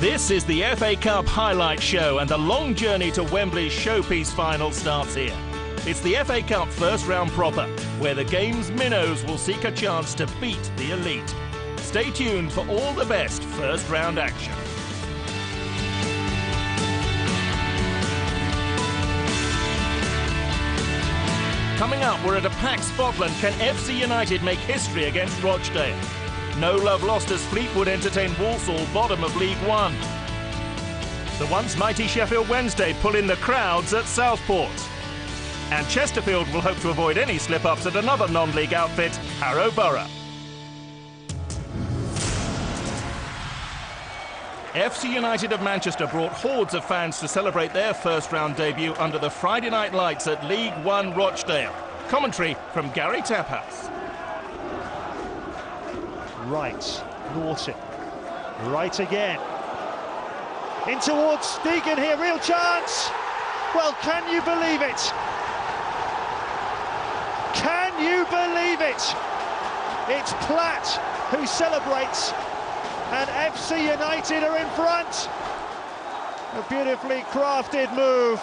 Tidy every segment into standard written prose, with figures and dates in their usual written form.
This is the FA Cup highlight show, and the long journey to Wembley's showpiece final starts here. It's the FA Cup first round proper, where the game's minnows will seek a chance to beat the elite. Stay tuned for all the best first round action. Coming up, we're at a packed Spotland. Can FC United make history against Rochdale? No love lost as Fleetwood entertain Walsall, bottom of League One. The once mighty Sheffield Wednesday pull in the crowds at Southport. And Chesterfield will hope to avoid any slip-ups at another non-league outfit, Harrow Borough. FC United of Manchester brought hordes of fans to celebrate their first-round debut under the Friday night lights at League One Rochdale. Commentary from Gary Taphouse. Right, Norton, right again. In towards Deegan here, real chance. Well, can you believe it? Can you believe it? It's Platt who celebrates, and FC United are in front. A beautifully crafted move.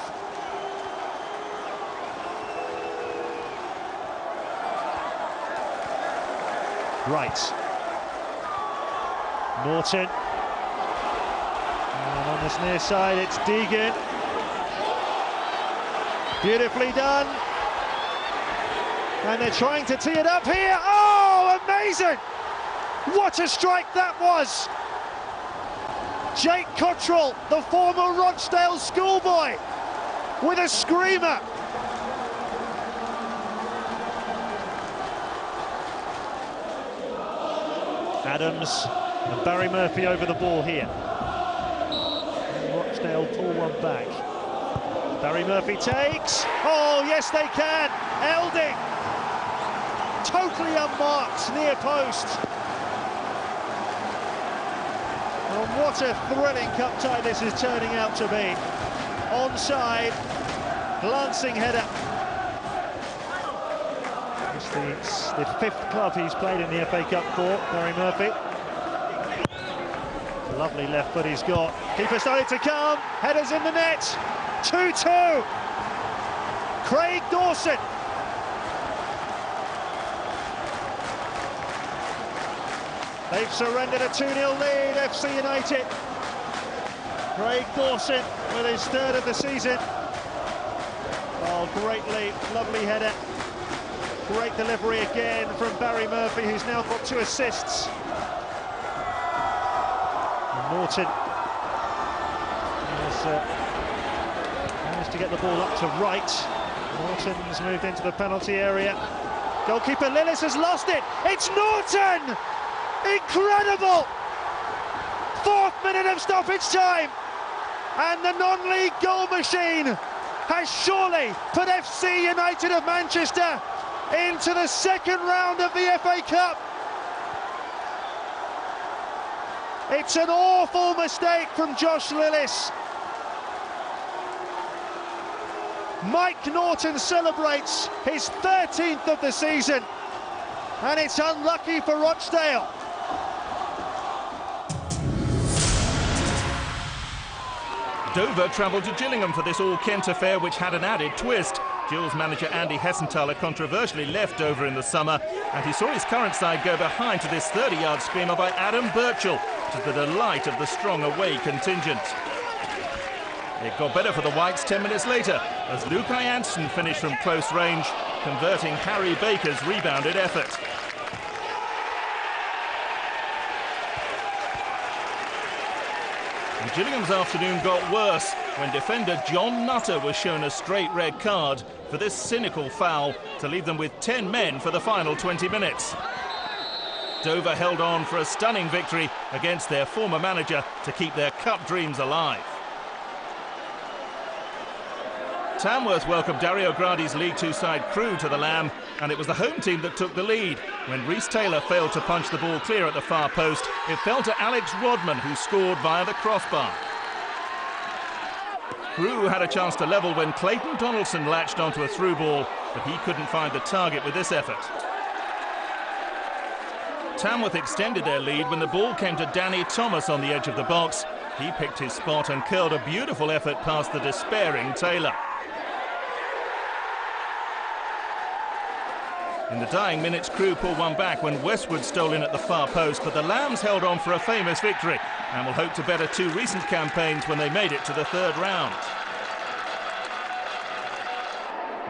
Right. Norton, and on this near side it's Deegan, beautifully done, and they're trying to tee it up here. Oh, amazing! What a strike that was! Jake Cottrell, the former Rochdale schoolboy, with a screamer. Adams and Barry Murphy over the ball here. And Rochdale pull one back. Barry Murphy takes. Oh, yes, they can. Elding. Totally unmarked, near post. Well, what a thrilling cup tie this is turning out to be. Onside, glancing header. It's the fifth club he's played in the FA Cup for, Barry Murphy. Lovely left foot he's got. Keeper started to come. Headers in the net. 2-2. Craig Dawson. They've surrendered a 2-0 lead, FC United. Craig Dawson with his third of the season. Oh, great lead, lovely header. Great delivery again from Barry Murphy, who's now got 2 assists. And Norton managed to get the ball up to right. Norton's moved into the penalty area. Goalkeeper Lillis has lost it. It's Norton! Incredible! 4th minute of stoppage time, and the non-league goal machine has surely put FC United of Manchester into the second round of the FA Cup. It's an awful mistake from Josh Lillis. Mike Norton celebrates his 13th of the season, and it's unlucky for Rochdale. Dover travelled to Gillingham for this all-Kent affair, which had an added twist. Gills manager Andy Hessenthaler controversially left Dover in the summer, and he saw his current side go behind to this 30-yard screamer by Adam Birchall, to the delight of the strong away contingent. It got better for the Whites 10 minutes later, as Lukai Janssen finished from close range, converting Harry Baker's rebounded effort. And Gillingham's afternoon got worse when defender John Nutter was shown a straight red card for this cynical foul to leave them with 10 men for the final 20 minutes. Dover held on for a stunning victory against their former manager to keep their cup dreams alive. Tamworth welcomed Dario Gradi's League Two side Crewe to the Lamb, and it was the home team that took the lead. When Rhys Taylor failed to punch the ball clear at the far post, it fell to Alex Rodman, who scored via the crossbar. Crewe had a chance to level when Clayton Donaldson latched onto a through ball, but he couldn't find the target with this effort. Tamworth extended their lead when the ball came to Danny Thomas on the edge of the box, He picked his spot and curled a beautiful effort past the despairing Taylor. In the dying minutes, Crewe pulled one back when Westwood stole in at the far post, but the Lambs held on for a famous victory and will hope to better two recent campaigns when they made it to the third round.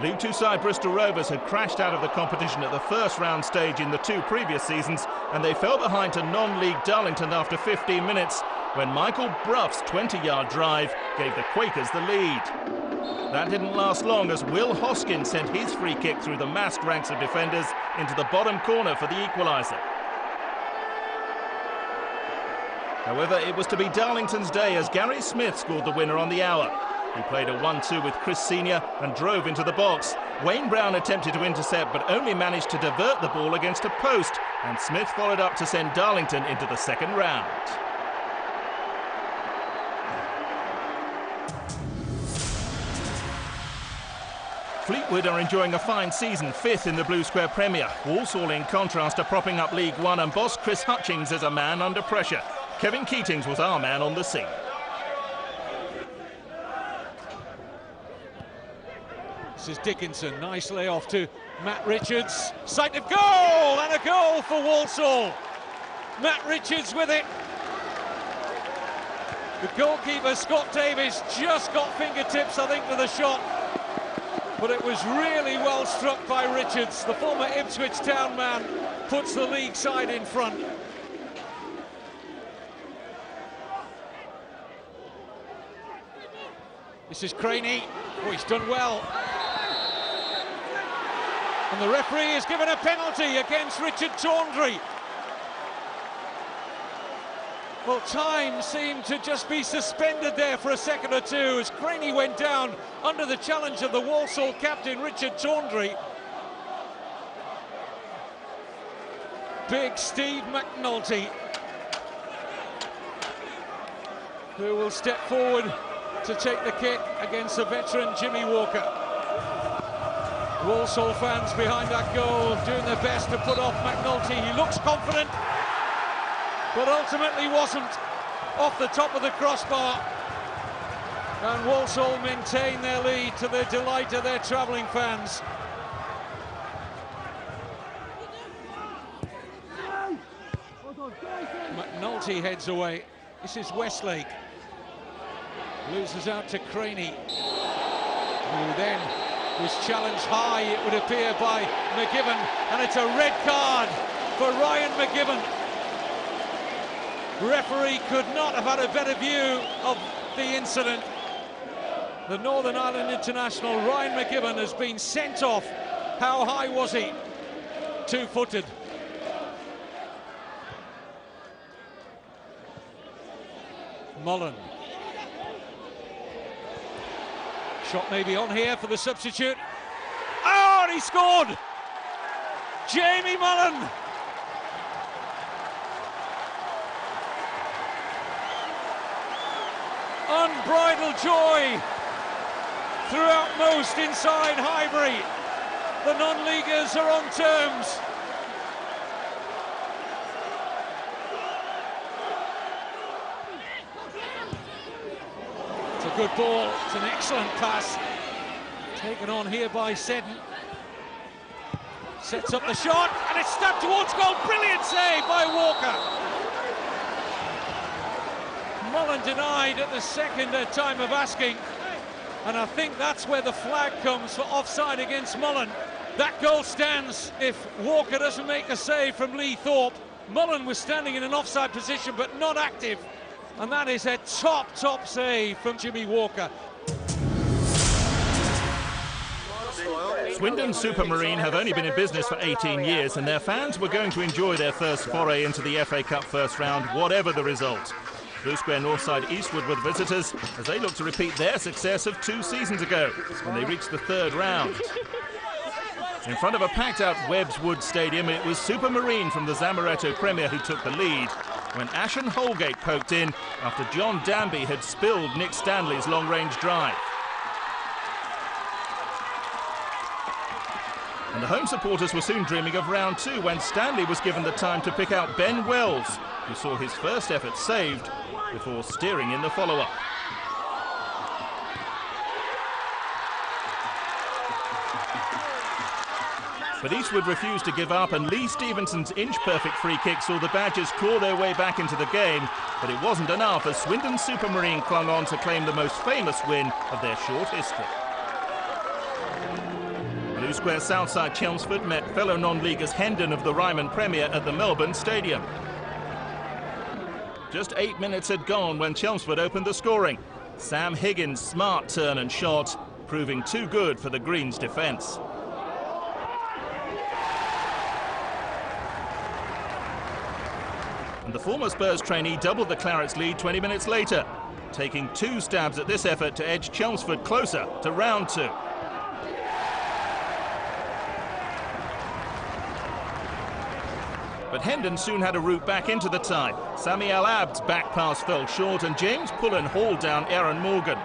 League Two side Bristol Rovers had crashed out of the competition at the first round stage in the two previous seasons, and they fell behind to non-league Darlington after 15 minutes when Michael Bruff's 20-yard drive gave the Quakers the lead. That didn't last long as Will Hoskin sent his free kick through the massed ranks of defenders into the bottom corner for the equaliser. However, it was to be Darlington's day as Gary Smith scored the winner on the hour. He played a 1-2 with Chris Senior and drove into the box. Wayne Brown attempted to intercept but only managed to divert the ball against a post, and Smith followed up to send Darlington into the second round. Fleetwood are enjoying a fine season, fifth in the Blue Square Premier. Walsall, in contrast, are propping up League One, and boss Chris Hutchings is a man under pressure. Kevin Keatings was our man on the scene. This is Dickinson, nice layoff to Matt Richards. Sight of goal, and a goal for Walsall. Matt Richards with it. The goalkeeper, Scott Davis, just got fingertips, I think, to the shot. But it was really well struck by Richards. The former Ipswich Town man puts the league side in front. This is Craney. Oh, he's done well. And the referee has given a penalty against Richard Tawndry. Well, time seemed to just be suspended there for a second or two as Craney went down under the challenge of the Walsall captain, Richard Tawndry. Big Steve McNulty, who will step forward to take the kick against the veteran Jimmy Walker. Walsall fans behind that goal doing their best to put off McNulty. He looks confident, but ultimately wasn't, off the top of the crossbar. And Walsall maintain their lead to the delight of their travelling fans. McNulty heads away. This is Westlake. Loses out to Craney, who then was challenged high, it would appear, by McGibbon, and it's a red card for Ryan McGibbon. Referee could not have had a better view of the incident. The Northern Ireland international Ryan McGibbon has been sent off. How high was he? 2-footed. Mullen. Shot maybe on here for the substitute. Oh, and he scored! Jamie Mullen! Unbridled joy throughout most inside Highbury. The non-leaguers are on terms. It's a good ball, it's an excellent pass. Taken on here by Seddon. Sets up the shot, and it's stabbed towards goal. Brilliant save by Walker. Mullen denied at the second time of asking, and I think that's where the flag comes for offside against Mullen. That goal stands if Walker doesn't make a save from Lee Thorpe. Mullen was standing in an offside position but not active, and that is a top save from Jimmy Walker. Swindon Supermarine have only been in business for 18 years, and their fans were going to enjoy their first foray into the FA Cup first round, whatever the result. Blue Square Northside Eastwood were the visitors as they look to repeat their success of 2 seasons ago when they reached the third round. In front of a packed-out Webbs Wood Stadium, it was Supermarine from the Zamaretto Premier who took the lead when Ashen Holgate poked in after John Danby had spilled Nick Stanley's long-range drive. And the home supporters were soon dreaming of round 2 when Stanley was given the time to pick out Ben Wells, who saw his first effort saved before steering in the follow-up. But Eastwood refused to give up, and Lee Stevenson's inch-perfect free kick saw the Badgers claw their way back into the game. But it wasn't enough as Swindon Supermarine clung on to claim the most famous win of their short history. Blue Square Southside Chelmsford met fellow non-leaguers Hendon of the Ryman Premier at the Melbourne Stadium. Just 8 minutes had gone when Chelmsford opened the scoring. Sam Higgins' smart turn and shot, proving too good for the Greens' defence. And the former Spurs trainee doubled the Clarets' lead 20 minutes later, taking 2 stabs at this effort to edge Chelmsford closer to round 2. But Hendon soon had a route back into the tie. Sami Al Abd's back pass fell short and James Pullen hauled down Aaron Morgan.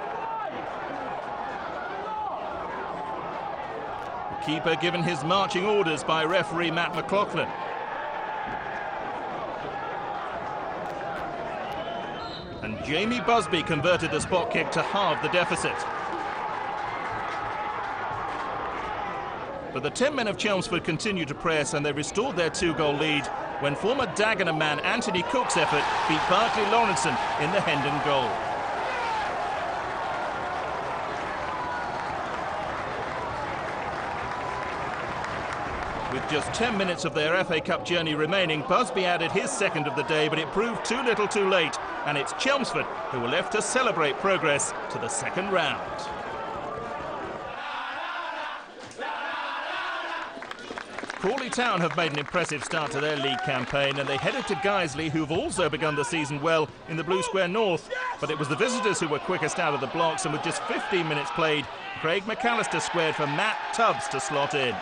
The keeper given his marching orders by referee Matt McLaughlin. And Jamie Busby converted the spot kick to halve the deficit. But the 10 men of Chelmsford continued to press and they restored their 2-goal lead when former Dagenham man Anthony Cook's effort beat Barclay Lawrenson in the Hendon goal. With just 10 minutes of their FA Cup journey remaining, Busby added his second of the day, but it proved too little too late, and it's Chelmsford who were left to celebrate progress to the second round. Crawley Town have made an impressive start to their league campaign and they headed to Guiseley, who've also begun the season well in the Blue Square North. But it was the visitors who were quickest out of the blocks, and with just 15 minutes played, Craig McAllister squared for Matt Tubbs to slot in.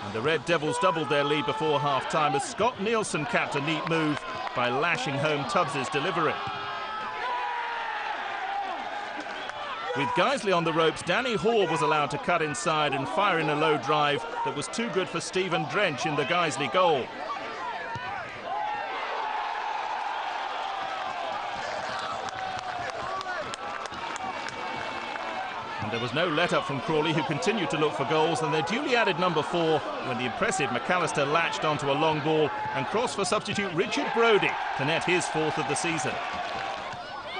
And the Red Devils doubled their lead before half-time as Scott Nielsen capped a neat move by lashing home Tubbs' delivery. With Guiseley on the ropes, Danny Hall was allowed to cut inside and fire in a low drive that was too good for Stephen Drench in the Guiseley goal. And there was no let-up from Crawley, who continued to look for goals, and their duly added number 4 when the impressive McAllister latched onto a long ball and crossed for substitute Richard Brodie to net his 4th of the season.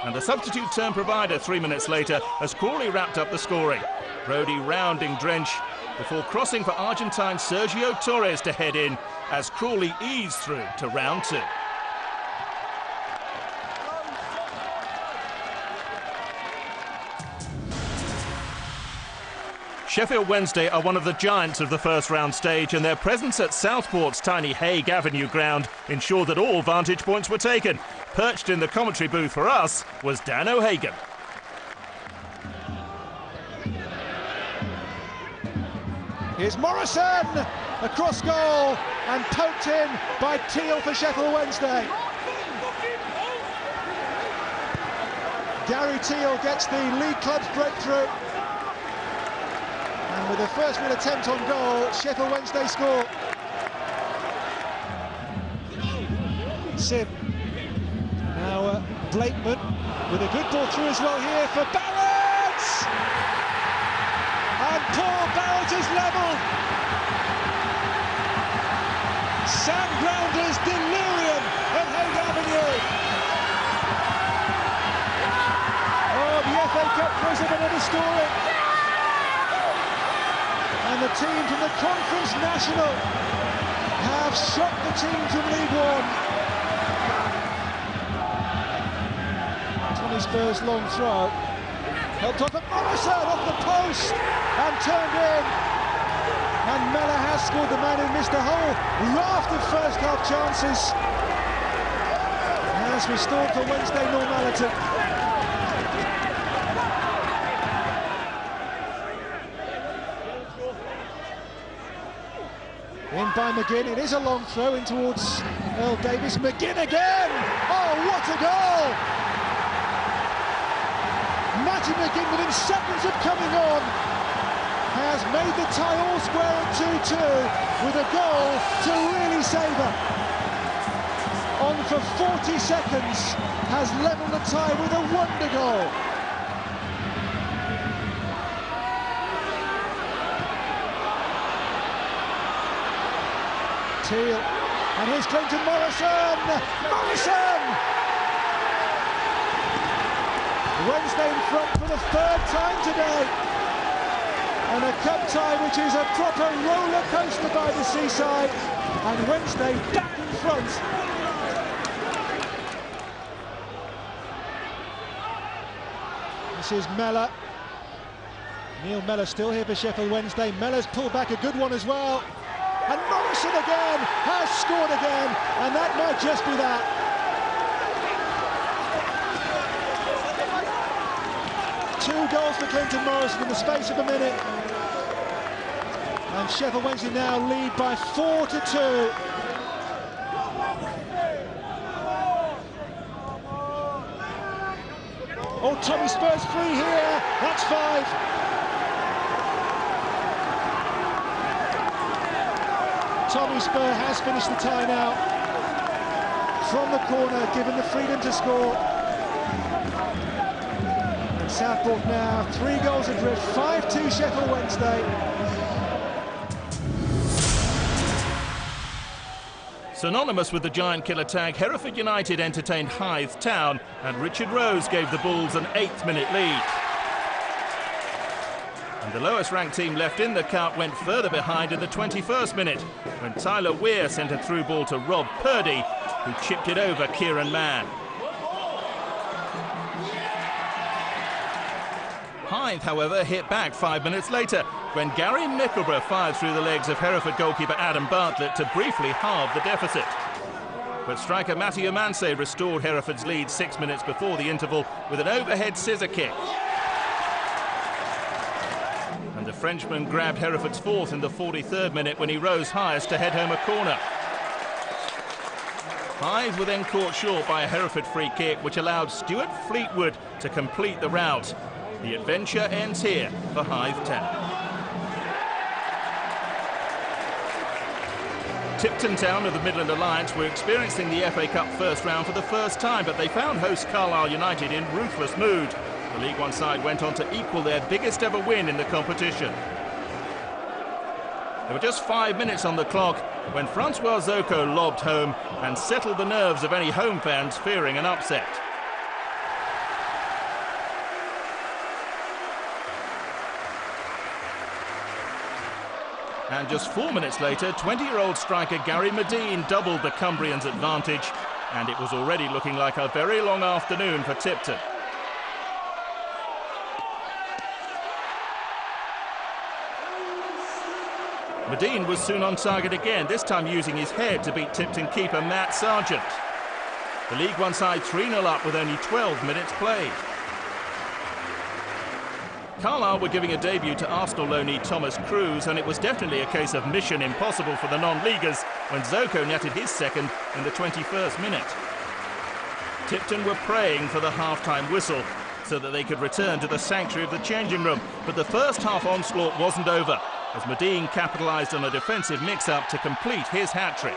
And the substitute turned provider 3 minutes later as Crawley wrapped up the scoring. Brodie rounding Drench before crossing for Argentine Sergio Torres to head in as Crawley eased through to round 2. Sheffield Wednesday are one of the giants of the first round stage, and their presence at Southport's tiny Hague Avenue ground ensured that all vantage points were taken. Perched in the commentary booth for us was Dan O'Hagan. Here's Morrison, across goal and poked in by Teal for Sheffield Wednesday. Gary Teal gets the league club's breakthrough. And with the first real attempt on goal, Sheffield Wednesday score. Sim. Now Blakeman with a good ball through as well here for Barrett! And Paul Barrett is level. Sam Grounder's delirium at Hague Avenue. Oh, the FA Cup throws up another story. And the team from the Conference National have shocked the team from League One. Tommy Spurs' long throw. Helped off at Morrison off the post and turned in. And Mella Haskell, the man who missed a whole raft of first half chances, has restored for Wednesday normality. In by McGinn, it is a long throw in towards Earl Davis. McGinn again! Oh, what a goal! Matty McGinn, within seconds of coming on, has made the tie all square at 2-2 with a goal to really savour. on for 40 seconds, has levelled the tie with a wonder goal. Teal, and here's Clinton Morrison! Morrison! Wednesday in front for the third time today. And a cup tie which is a proper roller coaster by the seaside. And Wednesday back in front. This is Mellor. Neil Mellor still here for Sheffield Wednesday. Mellor's pulled back a good one as well. And Morrison again has scored again, and that might just be that. Two goals for Clinton Morrison in the space of a minute. And Sheffield Wednesday now lead by 4-2. Oh, Tommy Spurs free here, that's 5. Tommy Spur has finished the tie now. From the corner, given the freedom to score. And Southport now 3 goals adrift, 5-2 Sheffield Wednesday. Synonymous with the giant killer tag, Hereford United entertained Hythe Town, and Richard Rose gave the Bulls an 8th-minute lead. And the lowest-ranked team left in the cup went further behind in the 21st minute, when Tyler Weir sent a through ball to Rob Purdy, who chipped it over Kieran Mann. Hythe, however, hit back 5 minutes later, when Gary Mickleborough fired through the legs of Hereford goalkeeper Adam Bartlett to briefly halve the deficit. But striker Matthew Mansey restored Hereford's lead 6 minutes before the interval with an overhead scissor kick. And the Frenchman grabbed Hereford's 4th in the 43rd minute when he rose highest to head home a corner. Hythe were then caught short by a Hereford free kick, which allowed Stuart Fleetwood to complete the rout. The adventure ends here for Hythe Town. Tipton Town of the Midland Alliance were experiencing the FA Cup first round for the first time, but they found host Carlisle United in ruthless mood. The League One side went on to equal their biggest ever win in the competition. There were just 5 minutes on the clock when Francois Zoko lobbed home and settled the nerves of any home fans fearing an upset. And just 4 minutes later, 20-year-old striker Gary Medine doubled the Cumbrians' advantage, and it was already looking like a very long afternoon for Tipton. Medine was soon on target again, this time using his head to beat Tipton keeper Matt Sargent. The League One side 3-0 up with only 12 minutes played. Carlisle were giving a debut to Arsenal loanee Thomas Cruz, and it was definitely a case of mission impossible for the non-leaguers when Zoko netted his second in the 21st minute. Tipton were praying for the half-time whistle so that they could return to the sanctuary of the changing room, but the first half onslaught wasn't over, as Medine capitalised on a defensive mix-up to complete his hat-trick.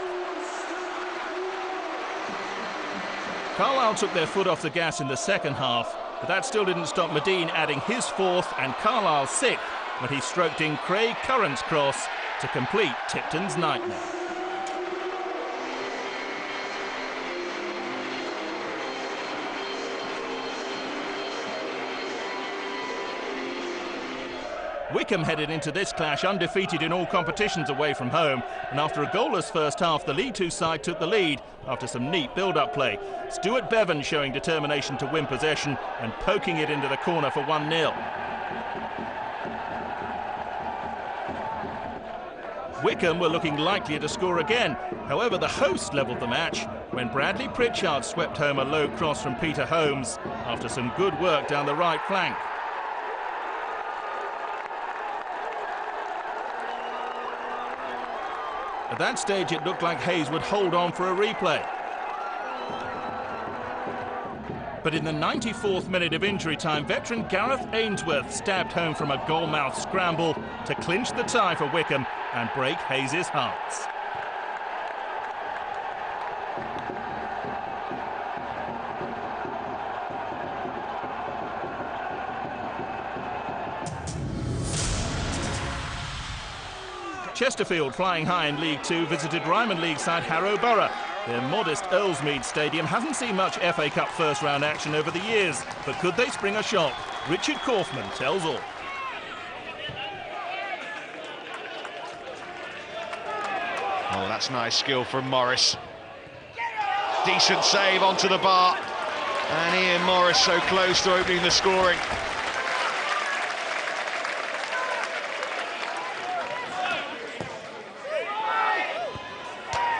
Carlisle took their foot off the gas in the second half, but that still didn't stop Medine adding his 4th and Carlisle's 6th when he stroked in Craig Curran's cross to complete Tipton's nightmare. Wycombe headed into this clash undefeated in all competitions away from home, and after a goalless first half, the League Two side took the lead after some neat build-up play. Stuart Bevan showing determination to win possession and poking it into the corner for 1-0. Wycombe were looking likely to score again. However, the hosts levelled the match when Bradley Pritchard swept home a low cross from Peter Holmes after some good work down the right flank. At that stage, it looked like Hayes would hold on for a replay. But in the 94th minute of injury time, veteran Gareth Ainsworth stabbed home from a goal-mouth scramble to clinch the tie for Wycombe and break Hayes' hearts. Chesterfield, flying high in League Two, visited Ryman League side Harrow Borough. Their modest Earlsmead Stadium hasn't seen much FA Cup first-round action over the years, but could they spring a shock? Richard Kaufman tells all. Oh, that's nice skill from Morris. Decent save onto the bar. And Ian Morris so close to opening the scoring.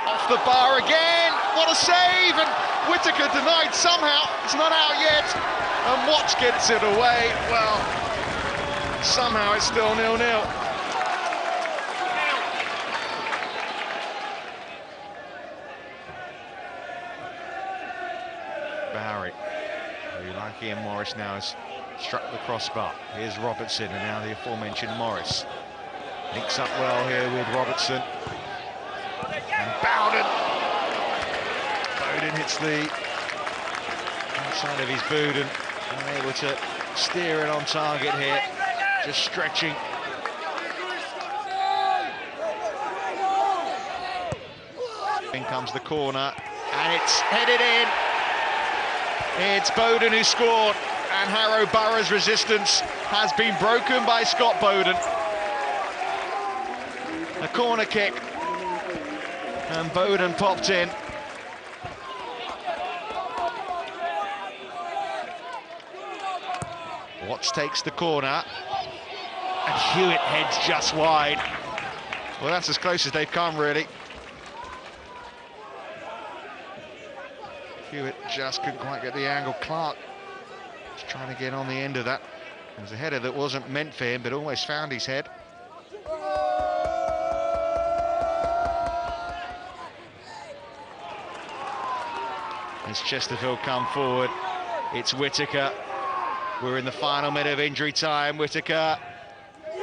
Off the bar again. What a save! And Whittaker denied somehow. It's not out yet. And Watts gets it away. Well, somehow it's still 0-0. Barry, who, like Ian Morris, now has struck the crossbar. Here's Robertson, and now the aforementioned Morris. Links up well here with Robertson. And Bowden. Bowden hits the outside of his boot and unable to steer it on target here. Just stretching. In comes the corner, and it's headed in. It's Bowden who scored, and Harrow Borough's resistance has been broken by Scott Bowden. A corner kick, and Bowden popped in. Watts takes the corner, and Hewitt heads just wide. Well, that's as close as they've come, really. Hewitt just couldn't quite get the angle. Clark was trying to get on the end of that. It was a header that wasn't meant for him, but almost found his head. As Chesterfield come forward, it's Whittaker. We're in the final minute of injury time. Whittaker,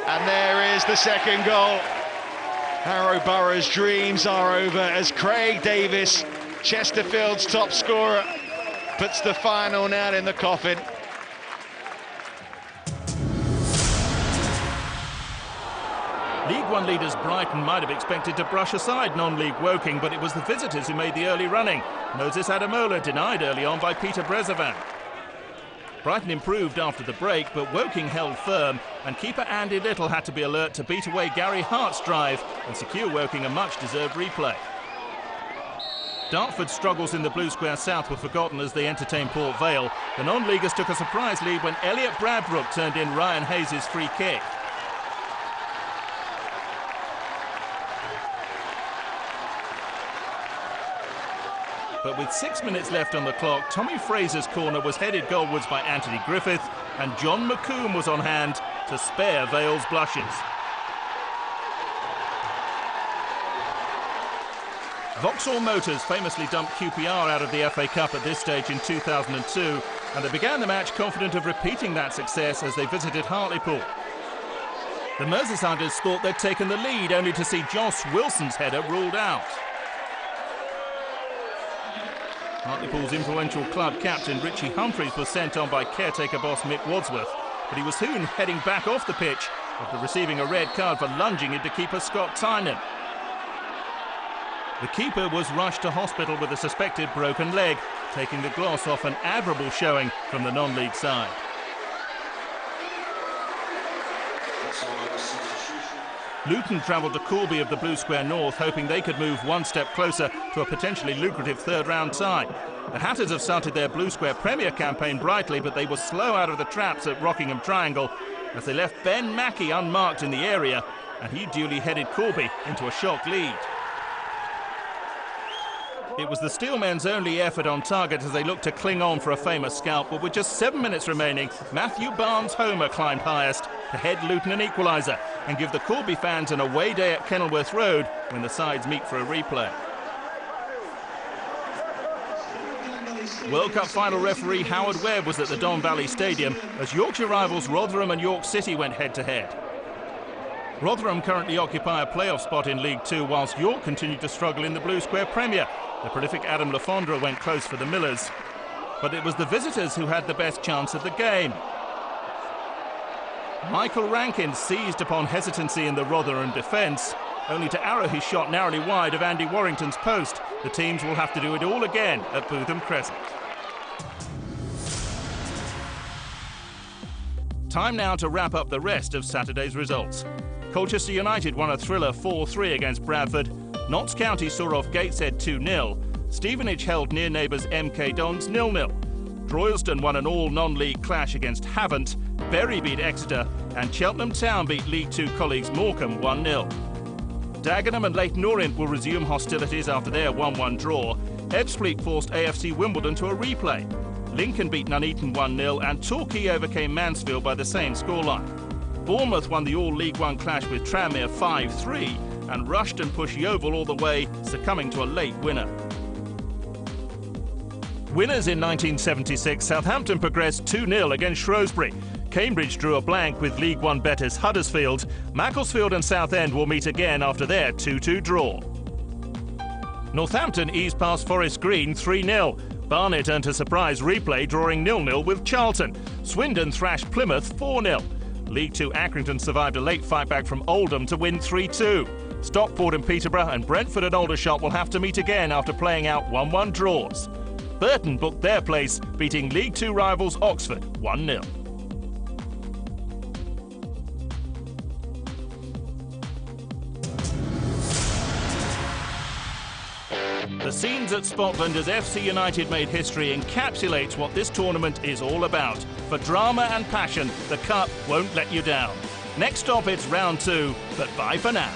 and there is the second goal. Harrow Borough's dreams are over as Craig Davis, Chesterfield's top scorer, puts the final nail in the coffin. League One leaders Brighton might have expected to brush aside non-league Woking, but it was the visitors who made the early running. Moses Adamola denied early on by Peter Brezovan. Brighton improved after the break, but Woking held firm, and keeper Andy Little had to be alert to beat away Gary Hart's drive and secure Woking a much-deserved replay. Dartford's struggles in the Blue Square South were forgotten as they entertained Port Vale. The non-leaguers took a surprise lead when Elliot Bradbrook turned in Ryan Hayes' free kick. But with 6 minutes left on the clock, Tommy Fraser's corner was headed goalwards by Anthony Griffith, and John McComb was on hand to spare Vale's blushes. Vauxhall Motors famously dumped QPR out of the FA Cup at this stage in 2002, and they began the match confident of repeating that success as they visited Hartlepool. The Merseysiders thought they'd taken the lead, only to see Josh Wilson's header ruled out. Hartlepool's influential club captain Richie Humphreys was sent on by caretaker boss Mick Wadsworth, but he was soon heading back off the pitch after receiving a red card for lunging into keeper Scott Tynan. The keeper was rushed to hospital with a suspected broken leg, taking the gloss off an admirable showing from the non-league side. Luton travelled to Corby of the Blue Square North, hoping they could move one step closer to a potentially lucrative third-round tie. The Hatters have started their Blue Square Premier campaign brightly, but they were slow out of the traps at Rockingham Triangle as they left Ben Mackey unmarked in the area, and he duly headed Corby into a shock lead. It was the Steelmen's only effort on target as they looked to cling on for a famous scalp, but with just 7 minutes remaining, Matthew Barnes' homer climbed highest to head Luton an equaliser and give the Corby fans an away day at Kenilworth Road when the sides meet for a replay. World Cup final referee Howard Webb was at the Don Valley Stadium as Yorkshire rivals Rotherham and York City went head-to-head. Rotherham currently occupy a playoff spot in League Two, whilst York continue to struggle in the Blue Square Premier. The prolific Adam Lafondra went close for the Millers, but it was the visitors who had the best chance of the game. Michael Rankin seized upon hesitancy in the Rotherham defence, only to arrow his shot narrowly wide of Andy Warrington's post. The teams will have to do it all again at Bootham Crescent. Time now to wrap up the rest of Saturday's results. Colchester United won a thriller 4-3 against Bradford. Notts County saw off Gateshead 2-0. Stevenage held near neighbours MK Dons 0-0. Droylsden won an all non-league clash against Havant. Bury beat Exeter, and Cheltenham Town beat League Two colleagues Morecambe 1-0. Dagenham and Leyton Orient will resume hostilities after their 1-1 draw. Ebbsfleet forced AFC Wimbledon to a replay. Lincoln beat Nuneaton 1-0, and Torquay overcame Mansfield by the same scoreline. Bournemouth won the all-League One clash with Tranmere 5-3, and Rushden pushed Yeovil all the way, succumbing to a late winner. Winners in 1976, Southampton progressed 2-0 against Shrewsbury. Cambridge drew a blank with League One betters Huddersfield. Macclesfield and Southend will meet again after their 2-2 draw. Northampton eased past Forest Green 3-0. Barnet earned a surprise replay, drawing 0-0 with Charlton. Swindon thrashed Plymouth 4-0. League Two Accrington survived a late fight back from Oldham to win 3-2. Stockport and Peterborough and Brentford and Aldershot will have to meet again after playing out 1-1 draws. Burton booked their place, beating League Two rivals Oxford 1-0. The scenes at Spotland as FC United made history encapsulates what this tournament is all about. For drama and passion, the Cup won't let you down. Next stop, it's round 2, but bye for now.